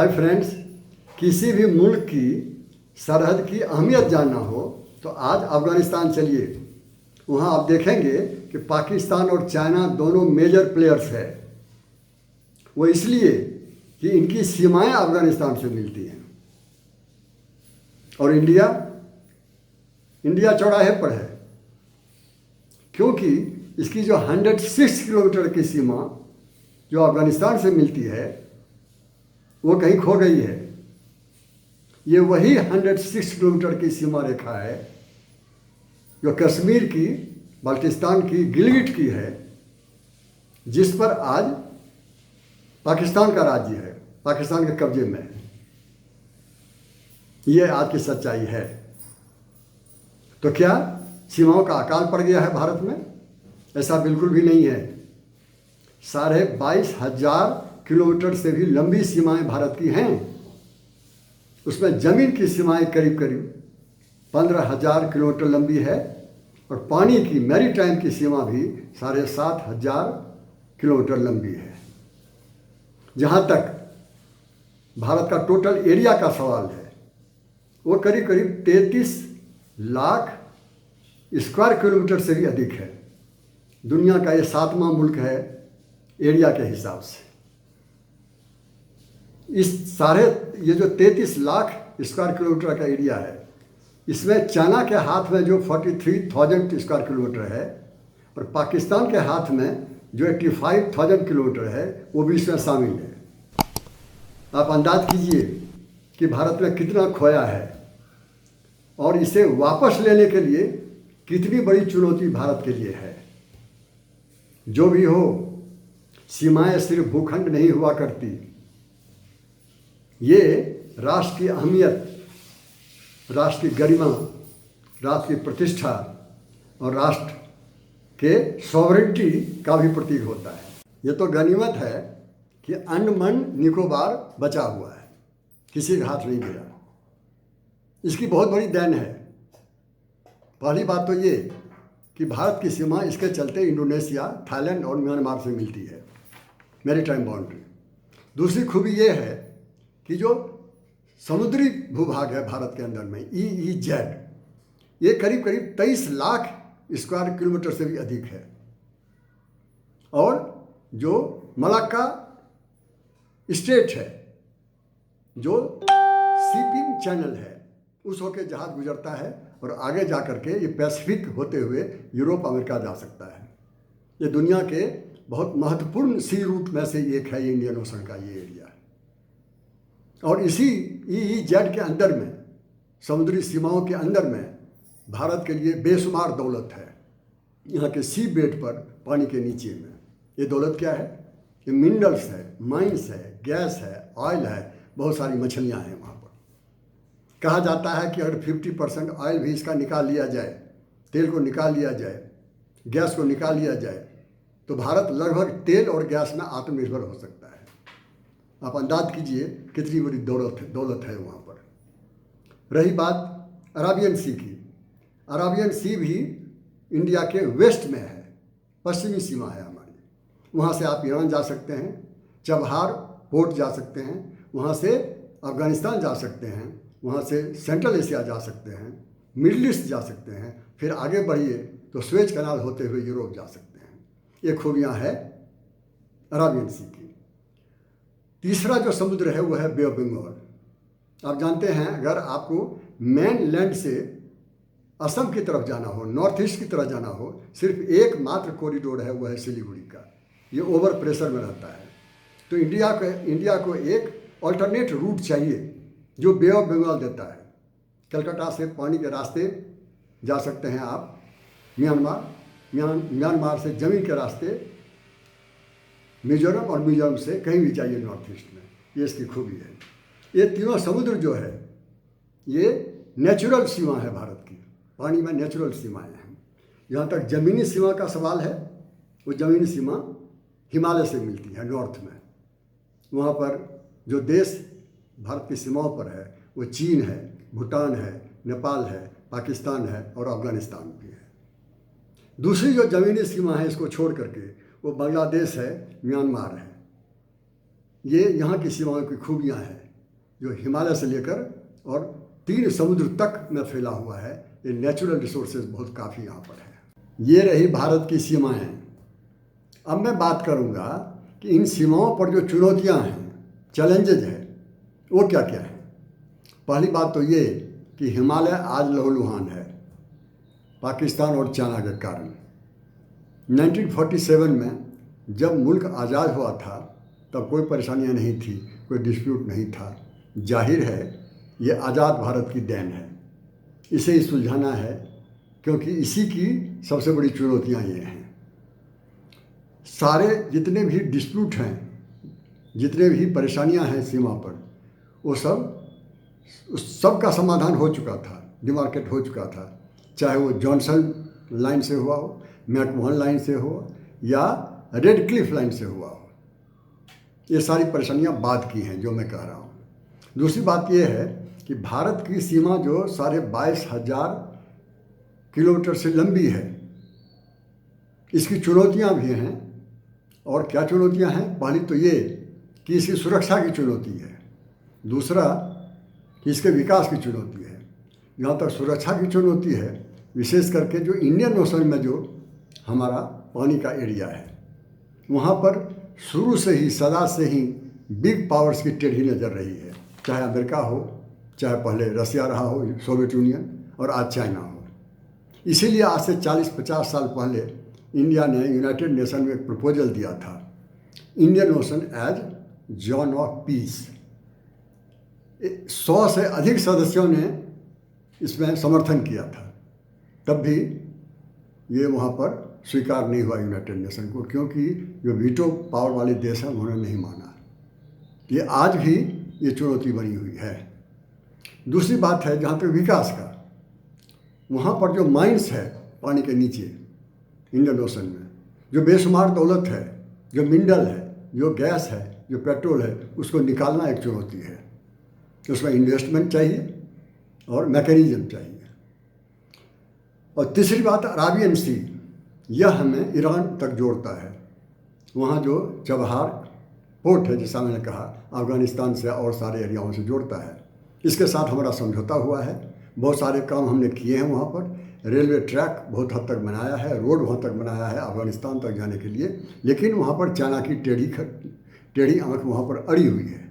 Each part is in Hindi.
हाय फ्रेंड्स, किसी भी मुल्क की सरहद की अहमियत जानना हो तो आज अफ़गानिस्तान चलिए। वहाँ आप देखेंगे कि पाकिस्तान और चाइना दोनों मेजर प्लेयर्स है। वो इसलिए कि इनकी सीमाएं अफ़गानिस्तान से मिलती हैं और इंडिया चौराहे पर है, क्योंकि इसकी जो 106 किलोमीटर की सीमा जो अफ़गानिस्तान से मिलती है वो कहीं खो गई है। ये वही 106 किलोमीटर की सीमा रेखा है जो कश्मीर की, बल्टिस्तान की, गिलगिट की है, जिस पर आज पाकिस्तान का राज्य है, पाकिस्तान के कब्जे में है। ये आज की सच्चाई है। तो क्या सीमाओं का अकाल पड़ गया है भारत में? ऐसा बिल्कुल भी नहीं है। 22,500 किलोमीटर से भी लंबी सीमाएं भारत की हैं। उसमें जमीन की सीमाएं करीब करीब 15,000 किलोमीटर लंबी है और पानी की, मैरीटाइम की सीमा भी 7,500 किलोमीटर लंबी है। जहाँ तक भारत का टोटल एरिया का सवाल है, वो करीब करीब 33 लाख स्क्वायर किलोमीटर से भी अधिक है। दुनिया का ये 7वां मुल्क है एरिया के हिसाब से। ये जो 33 लाख स्क्वायर किलोमीटर का एरिया है, इसमें चाइना के हाथ में जो 43,000 स्क्वायर किलोमीटर है और पाकिस्तान के हाथ में जो 85,000 किलोमीटर है, वो भी इसमें शामिल है। आप अंदाज कीजिए कि भारत में कितना खोया है और इसे वापस लेने के लिए कितनी बड़ी चुनौती भारत के लिए है। जो भी हो, सीमाएं सिर्फ भूखंड नहीं हुआ करती। ये राष्ट्र की अहमियत, राष्ट्र की गरिमा, राष्ट्र की प्रतिष्ठा और राष्ट्र के सॉवरेनिटी का भी प्रतीक होता है। ये तो गनीमत है कि अंडमान निकोबार बचा हुआ है, किसी के हाथ नहीं गया। इसकी बहुत बड़ी देन है। पहली बात तो ये कि भारत की सीमा इसके चलते इंडोनेशिया, थाईलैंड और म्यांमार से मिलती है, मैरीटाइम बाउंड्री। दूसरी खूबी ये है कि जो समुद्री भूभाग है भारत के अंदर में, EEZ, ये करीब करीब 23 लाख स्क्वायर किलोमीटर से भी अधिक है। और जो मलाक्का स्टेट है, जो शिपिंग चैनल है, उस होके जहाज गुजरता है और आगे जा कर के ये पैसिफिक होते हुए यूरोप, अमेरिका जा सकता है। ये दुनिया के बहुत महत्वपूर्ण सी रूट में से एक है, ये इंडियन ओशन का ये एरिया है। और इसी EEZ के अंदर में, समुद्री सीमाओं के अंदर में, भारत के लिए बेशुमार दौलत है। यहाँ के सी बेड पर, पानी के नीचे में, ये दौलत क्या है? ये मिनरल्स है, माइंस है, गैस है, ऑयल है, बहुत सारी मछलियाँ हैं वहाँ पर। कहा जाता है कि अगर 50% ऑयल भी इसका निकाल लिया जाए, तेल को निकाल लिया जाए, गैस को निकाल लिया जाए, तो भारत लगभग तेल और गैस में आत्मनिर्भर हो सकता है। आप अंदाज कीजिए कितनी बड़ी दौलत है वहाँ पर। रही बात अराबियन सी की, अराबियन सी भी इंडिया के वेस्ट में है, पश्चिमी सीमा है हमारी। वहाँ से आप ईरान जा सकते हैं, चबहार पोर्ट जा सकते हैं, वहाँ से अफ़गानिस्तान जा सकते हैं, वहाँ से सेंट्रल एशिया जा सकते हैं, मिडल ईस्ट जा सकते हैं, फिर आगे बढ़िए तो स्वेज कनाल होते हुए यूरोप जा सकते हैं। ये खूबियाँ है अराबियन सी की। तीसरा जो समुद्र है वो है बे ऑफ बंगाल। आप जानते हैं, अगर आपको मेन लैंड से असम की तरफ जाना हो, नॉर्थ ईस्ट की तरफ जाना हो, सिर्फ एकमात्र कॉरिडोर है, वो है सिलीगुड़ी का। ये ओवर प्रेशर में रहता है। तो इंडिया को एक ऑल्टरनेट रूट चाहिए जो बे ऑफ बंगाल देता है। कलकत्ता से पानी के रास्ते जा सकते हैं आप म्यांमार से ज़मीन के रास्ते मिजोरम, और मिजोरम से कहीं भी जाइए नॉर्थ ईस्ट में। ये इसकी खूबी है। ये तीनों समुद्र जो है, ये नेचुरल सीमा है भारत की। पानी में नेचुरल सीमाएं हैं। जहाँ तक ज़मीनी सीमा का सवाल है, वो ज़मीनी सीमा हिमालय से मिलती है, नॉर्थ में। वहाँ पर जो देश भारत की सीमाओं पर है वो चीन है, भूटान है, नेपाल है, पाकिस्तान है और अफ़गानिस्तान भी है। दूसरी जो ज़मीनी सीमा है, इसको छोड़ करके, वो बांग्लादेश है, म्यांमार है। ये यहाँ की सीमाओं की खूबियाँ हैं। जो हिमालय से लेकर और 3 समुद्र तक में फैला हुआ है। ये नेचुरल रिसोर्सेज बहुत काफ़ी यहाँ पर है। ये रही भारत की सीमाएं। अब मैं बात करूँगा कि इन सीमाओं पर जो चुनौतियाँ हैं, चैलेंजेज हैं, वो क्या क्या है। पहली बात तो ये कि हिमालय आज लहूलुहान है पाकिस्तान और चाइना के कारण। 1947 में जब मुल्क आज़ाद हुआ था तब कोई परेशानियां नहीं थी, कोई डिस्प्यूट नहीं था। जाहिर है ये आज़ाद भारत की देन है, इसे ही सुलझाना है, क्योंकि इसी की सबसे बड़ी चुनौतियां ये हैं। सारे जितने भी डिस्प्यूट हैं, जितने भी परेशानियां हैं सीमा पर, वो उस सब का समाधान हो चुका था, डिमार्केट हो चुका था। चाहे वो जॉनसन लाइन से हुआ हो, मैकमोहन लाइन से हो, या रेड क्लिफ लाइन से हुआ हो। ये सारी परेशानियां बाद की हैं जो मैं कह रहा हूँ। दूसरी बात यह है कि भारत की सीमा जो 22,500 किलोमीटर से लंबी है, इसकी चुनौतियां भी हैं। और क्या चुनौतियां हैं? पहली तो ये कि इसकी सुरक्षा की चुनौती है, दूसरा कि इसके विकास की चुनौती है। जहाँ तक सुरक्षा की चुनौती है, विशेष करके जो इंडियन ओशन में जो हमारा पानी का एरिया है, वहाँ पर शुरू से ही, सदा से ही बिग पावर्स की टेढ़ी नज़र रही है। चाहे अमेरिका हो, चाहे पहले रसिया रहा हो, सोवियत यूनियन, और आज चाइना हो। इसीलिए आज से 40-50 साल पहले इंडिया ने यूनाइटेड नेशन में एक प्रपोजल दिया था, Indian Ocean as zone of peace. 100 से अधिक सदस्यों ने इसमें समर्थन किया था, तब भी ये वहाँ पर स्वीकार नहीं हुआ यूनाइटेड नेशन को, क्योंकि जो वीटो पावर वाले देश हैं उन्होंने नहीं माना। ये आज भी ये चुनौती बनी हुई है। दूसरी बात है जहाँ तक विकास का, वहाँ पर जो माइंस है पानी के नीचे इंडियन ओशन में, जो बेशुमार दौलत है, जो मिनरल है, जो गैस है, जो पेट्रोल है, उसको निकालना एक चुनौती है। उसमें इन्वेस्टमेंट चाहिए और मैकेनिज्म चाहिए। और तीसरी बात, अराबियन सी, यह हमें ईरान तक जोड़ता है। वहाँ जो चबहार पोर्ट है, जैसा मैंने कहा, अफ़गानिस्तान से और सारे एरियाओं से जोड़ता है। इसके साथ हमारा समझौता हुआ है। बहुत सारे काम हमने किए हैं वहाँ पर। रेलवे ट्रैक बहुत हद तक बनाया है, रोड वहाँ तक बनाया है अफ़गानिस्तान तक जाने के लिए। लेकिन वहाँ पर चाइना की टेढ़ी आंख वहाँ पर अड़ी हुई है।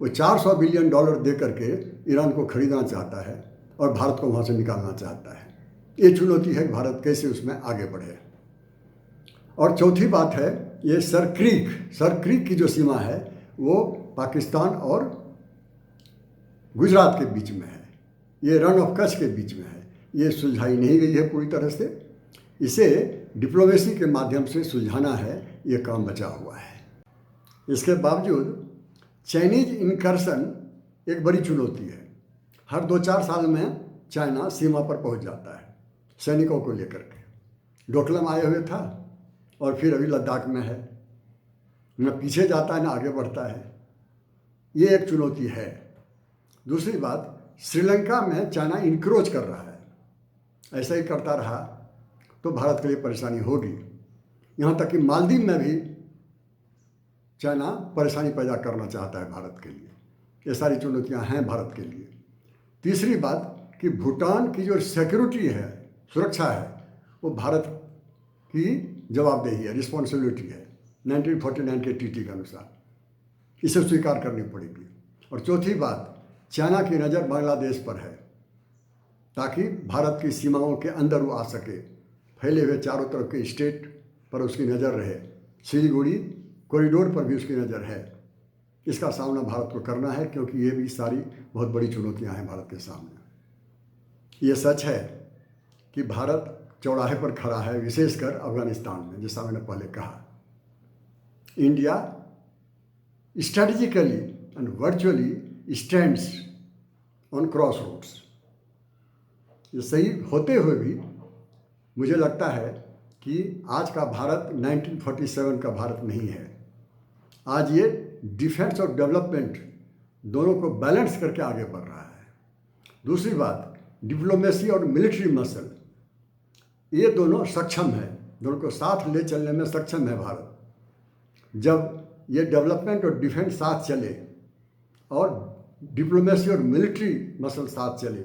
वो $400 बिलियन दे करके ईरान को खरीदना चाहता है और भारत को वहाँ से निकालना चाहता है। ये चुनौती है कि भारत कैसे उसमें आगे बढ़े। और चौथी बात है ये सर क्रीक की जो सीमा है वो पाकिस्तान और गुजरात के बीच में है। ये रन ऑफ कच्छ के बीच में है। ये सुलझाई नहीं गई है पूरी तरह से। इसे डिप्लोमेसी के माध्यम से सुलझाना है, ये काम बचा हुआ है। इसके बावजूद चाइनीज इनकर्शन एक बड़ी चुनौती है। हर 2-4 साल में चाइना सीमा पर पहुंच जाता है सैनिकों को लेकर के। डोकलाम आए हुए था और फिर अभी लद्दाख में है। न पीछे जाता है न आगे बढ़ता है। ये एक चुनौती है। दूसरी बात, श्रीलंका में चाइना इंक्रोच कर रहा है। ऐसा ही करता रहा तो भारत के लिए परेशानी होगी। यहाँ तक कि मालदीव में भी चाइना परेशानी पैदा करना चाहता है भारत के लिए। ये सारी चुनौतियाँ हैं भारत के लिए। तीसरी बात कि भूटान की जो सिक्योरिटी है, सुरक्षा है, वो भारत की जवाबदेही है, रिस्पॉन्सिबिलिटी है 1949 के टीटी के अनुसार। इसे स्वीकार करनी पड़ेगी। और चौथी बात, चाइना की नज़र बांग्लादेश पर है ताकि भारत की सीमाओं के अंदर वो आ सके। फैले हुए चारों तरफ के स्टेट पर उसकी नज़र रहे। सिलीगुड़ी कॉरिडोर पर भी उसकी नज़र है। इसका सामना भारत को करना है, क्योंकि ये भी सारी बहुत बड़ी चुनौतियां हैं भारत के सामने। ये सच है कि भारत चौराहे पर खड़ा है, विशेषकर अफगानिस्तान में, जैसा मैंने पहले कहा। India strategically and virtually stands on crossroads. ये सही होते हुए भी मुझे लगता है कि आज का भारत 1947 का भारत नहीं है। आज ये डिफेंस और डेवलपमेंट दोनों को बैलेंस करके आगे बढ़ रहा है। दूसरी बात, डिप्लोमेसी और मिलिट्री मसल, ये दोनों सक्षम है, दोनों को साथ ले चलने में सक्षम है भारत। जब ये डेवलपमेंट और डिफेंस साथ चले और डिप्लोमेसी और मिलिट्री मसल साथ चले,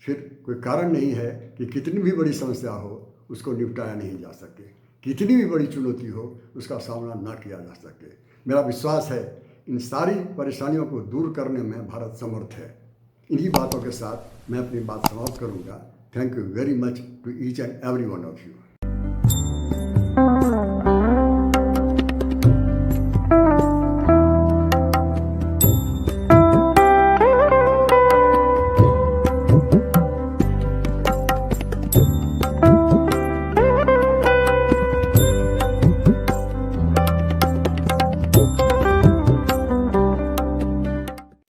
फिर कोई कारण नहीं है कि कितनी भी बड़ी समस्या हो उसको निपटाया नहीं जा सके, कितनी भी बड़ी चुनौती हो उसका सामना ना किया जा सके। मेरा विश्वास है इन सारी परेशानियों को दूर करने में भारत समर्थ है। इन्हीं बातों के साथ मैं अपनी बात समाप्त करूँगा। Thank you very much to each and every one of you.